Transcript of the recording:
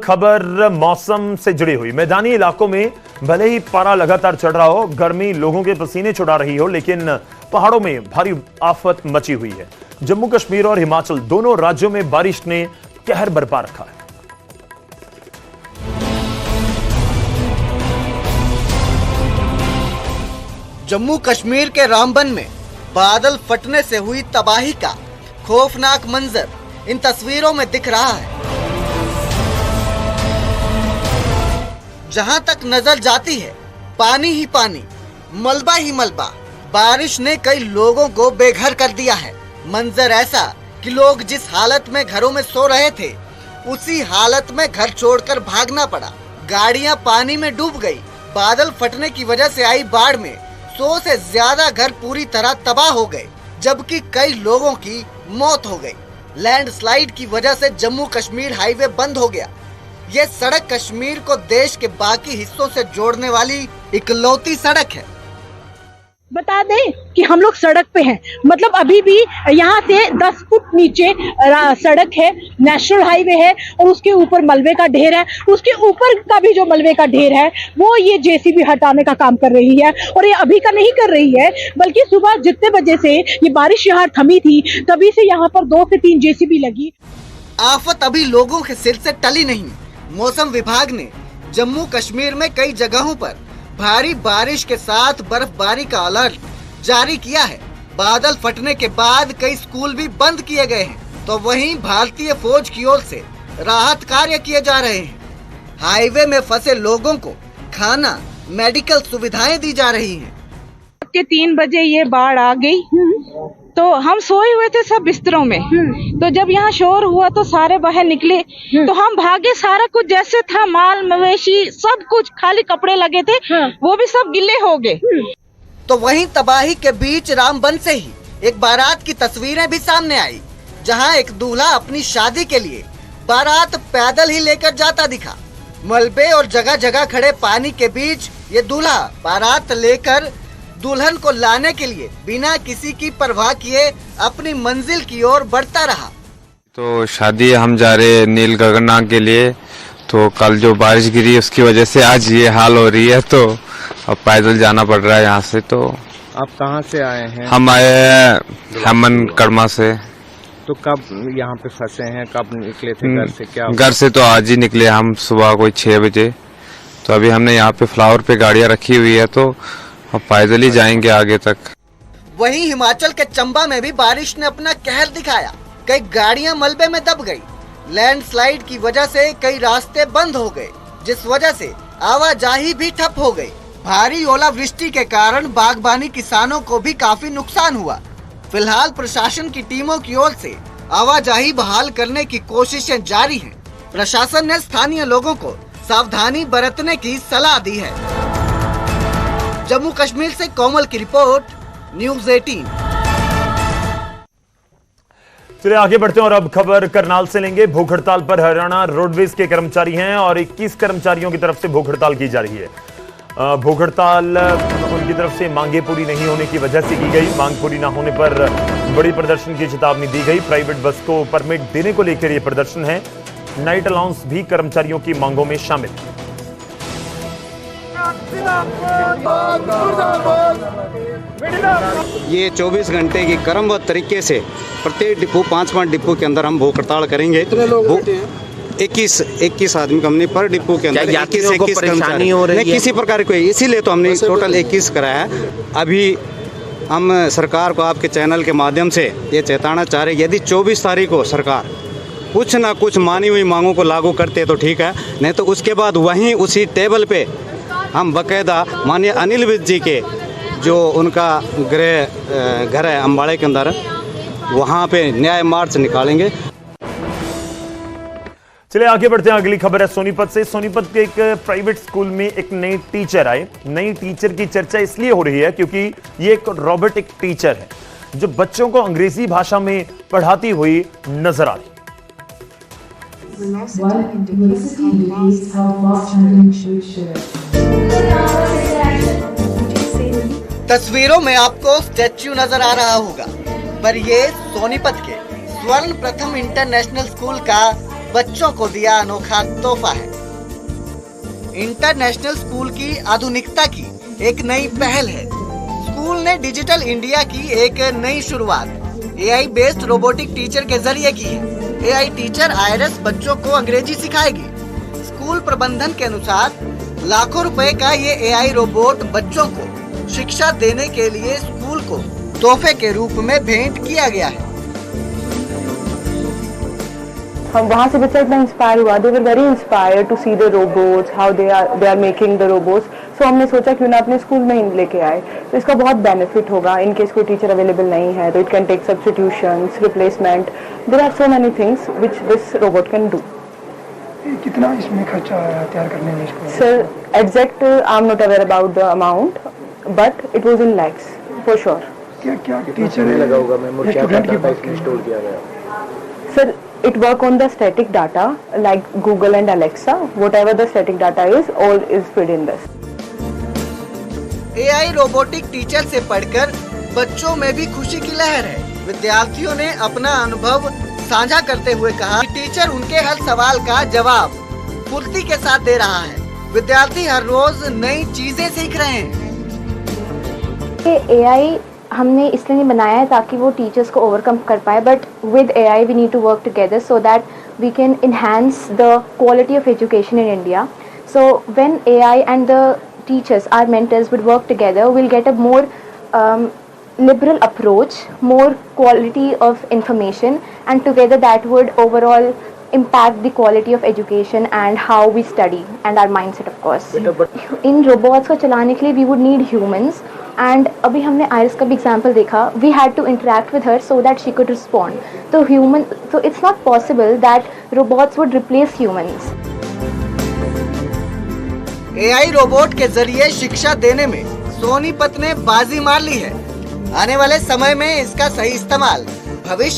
खबर मौसम से जुड़ी हुई। मैदानी इलाकों में भले ही पारा लगातार चढ़ रहा हो, गर्मी लोगों के पसीने छुड़ा रही हो, लेकिन पहाड़ों में भारी आफत मची हुई है। जम्मू कश्मीर और हिमाचल दोनों राज्यों में बारिश ने कहर बरपा रखा है। जम्मू कश्मीर के रामबन में बादल फटने से हुई तबाही का खौफनाक मंजर इन तस्वीरों में दिख रहा है। जहां तक नजर जाती है पानी ही पानी, मलबा ही मलबा। बारिश ने कई लोगों को बेघर कर दिया है। मंजर ऐसा कि लोग जिस हालत में घरों में सो रहे थे, उसी हालत में घर छोड़कर भागना पड़ा। गाड़ियां पानी में डूब गई। बादल फटने की वजह से आई बाढ़ में 100 से ज्यादा घर पूरी तरह तबाह हो गए, जबकि कई लोगों की मौत हो गई। लैंडस्लाइड की वजह से जम्मू कश्मीर हाईवे बंद हो गया। ये सड़क कश्मीर को देश के बाकी हिस्सों से जोड़ने वाली इकलौती सड़क है। बता दें कि हम लोग सड़क पे हैं, मतलब अभी भी यहाँ से 10 फुट नीचे सड़क है, नेशनल हाईवे है और उसके ऊपर मलबे का ढेर है। उसके ऊपर का भी जो मलबे का ढेर है वो ये जेसीबी हटाने का काम कर रही है। और ये अभी का नहीं कर रही है, बल्कि सुबह जितने बजे से ये बारिश यहाँ थमी थी तभी से यहाँ पर 2 से 3 जेसीबी लगी। आफत अभी लोगों के सिर से टली नहीं। मौसम विभाग ने जम्मू कश्मीर में कई जगहों पर भारी बारिश के साथ बर्फबारी का अलर्ट जारी किया है। बादल फटने के बाद कई स्कूल भी बंद किए गए हैं, तो वहीं भारतीय फौज की ओर से राहत कार्य किए जा रहे हैं। हाईवे में फंसे लोगों को खाना, मेडिकल सुविधाएं दी जा रही हैं। 3 बजे ये बाढ़ आ गई, तो हम सोए हुए थे सब बिस्तरों में। तो जब यहाँ शोर हुआ तो सारे बाहर निकले, तो हम भागे। सारा कुछ जैसे था, माल मवेशी सब कुछ, खाली कपड़े लगे थे वो भी सब गिले हो गए। तो वहीं तबाही के बीच रामबन से ही एक बारात की तस्वीरें भी सामने आई, जहां एक दूल्हा अपनी शादी के लिए बारात पैदल ही लेकर जाता दिखा। मलबे और जगह जगह खड़े पानी के बीच ये दूल्हा बारात लेकर दुल्हन को लाने के लिए बिना किसी की परवाह किए अपनी मंजिल की ओर बढ़ता रहा। तो शादी हम जा रहे नील गगननाथ के लिए, तो कल जो बारिश गिरी उसकी वजह से आज ये हाल हो रही है, तो अब पैदल जाना पड़ रहा है यहाँ से। तो आप कहाँ से आए हैं? हम आए हैं हेमन कड़मा से। तो कब यहाँ पे फंसे हैं, कब निकले थे घर से? क्या घर से तो आज ही निकले हम, सुबह कोई 6 बजे। तो अभी हमने यहाँ पे फ्लावर पे गाड़ियाँ रखी हुई है, तो अब पैदल ही जाएंगे आगे तक। वहीं हिमाचल के चंबा में भी बारिश ने अपना कहर दिखाया। कई गाड़ियां मलबे में दब गई। लैंडस्लाइड की वजह से कई रास्ते बंद हो गए, जिस वजह से आवाजाही भी ठप हो गई। भारी ओलावृष्टि के कारण बागबानी किसानों को भी काफी नुकसान हुआ। फिलहाल प्रशासन की टीमों की ओर से आवाजाही बहाल करने की कोशिशें जारी हैं। प्रशासन ने स्थानीय लोगों को सावधानी बरतने की सलाह दी है। जम्मू कश्मीर से कोमल की रिपोर्ट, न्यूज़ 18। चलिए आगे बढ़ते हैं और अब खबर करनाल से लेंगे। भूख हड़ताल पर हरियाणा रोडवेज के कर्मचारी हैं और 21 कर्मचारियों की तरफ से भूख हड़ताल की जा रही है। भूख हड़ताल उनकी तरफ से मांगे पूरी नहीं होने की वजह से की गई। मांग पूरी न होने पर बड़ी प्रदर्शन की चेतावनी दी गई। प्राइवेट बस को परमिट देने को लेकर यह प्रदर्शन है। नाइट अलाउंस भी कर्मचारियों की मांगों में शामिल। ये 24 घंटे की क्रमबद्ध तरीके से प्रत्येक डिपो 5 डिपो के अंदर हम भूख हड़ताल करेंगे। 21 आदमी हमने पर डिपो के अंदर 21 कर्मचारी हो रही है, किसी प्रकार कोई, इसीलिए तो हमने टोटल 21 कराया है। अभी हम सरकार को आपके चैनल के माध्यम से ये चेताना चाह रहे, यदि 24 तारीख को सरकार कुछ ना कुछ मानी हुई मांगों को लागू करते तो ठीक है, नहीं तो उसके बाद वहीं उसी टेबल पे हम बाकायदा माननीय अनिल विज जी के जो उनका घर है अम्बाड़े के अंदर, वहाँ पे न्याय मार्च निकालेंगे। चलिए आगे बढ़ते हैं। अगली खबर है सोनीपत से। सोनीपत के एक प्राइवेट स्कूल में एक नई टीचर आए। नई टीचर की चर्चा इसलिए हो रही है क्योंकि ये एक रोबोटिक टीचर है जो बच्चों को अंग्रेजी भाषा में पढ़ाती हुई नजर आ रही। तस्वीरों में आपको स्टैच्यू नजर आ रहा होगा, पर ये सोनीपत के स्वर्ण प्रथम इंटरनेशनल स्कूल का बच्चों को दिया अनोखा तोहफा है। इंटरनेशनल स्कूल की आधुनिकता की एक नई पहल है। स्कूल ने डिजिटल इंडिया की एक नई शुरुआत AI बेस्ड रोबोटिक टीचर के जरिए की है। AI टीचर आयरस बच्चों को अंग्रेजी सिखाएगी। स्कूल प्रबंधन के अनुसार लाखों रुपए का ये AI रोबोट बच्चों को शिक्षा देने के लिए स्कूल को तोहफे के रूप में भेंट किया गया है। हम वहाँ से बच्चा इतना इंस्पायर हुआ, they were very inspired to see the robots, how they are making the robots. So हमने सोचा क्यों ना अपने स्कूल में ही लेके आए, तो इसका बहुत बेनिफिट होगा। इन केस कोई टीचर अवेलेबल नहीं है तो it can take substitutions, replacement, there are so many things which this robot can do. कितना इसमें खर्चा आया तैयार करने में इसको? Sir exact I am not aware about the amount, but it was in lakhs for sure. क्या क्या टीचर लगा होगा मैम और क्या डाटा इसमें स्टोर किया गया? Sir it work on the static data like Google and Alexa. Whatever the static data is, all is fed in this. AI robotic teacher से पढ़कर बच्चों में भी खुशी की लहर है। विद्यार्थियों ने अपना अनुभव साझा करते हुए कहा कि टीचर उनके हर सवाल का जवाब फुर्ती के साथ दे रहा है। विद्यार्थी हर रोज नई चीजें सीख रहे हैं। AI हमने इसलिए नहीं बनाया है ताकि वो टीचर्स को ओवरकम कर पाए, but with AI we need to work together so that we can enhance the quality of education in India. So when AI and the teachers, our mentors would work together, we will get a more liberal approach, more quality of information, and together that would overall impact the quality of education and how we study and our mindset of course. In robots को चलाने के लिए we would need humans, and अभी हमने iris का भी example देखा, we had to interact with her so that she could respond. So it's not possible that robots would replace humans. AI robot के जरिए शिक्षा देने में सोनीपत ने बाजी मार ली है। आने वाले समय में इसका सही इस्तेमाल भविष्य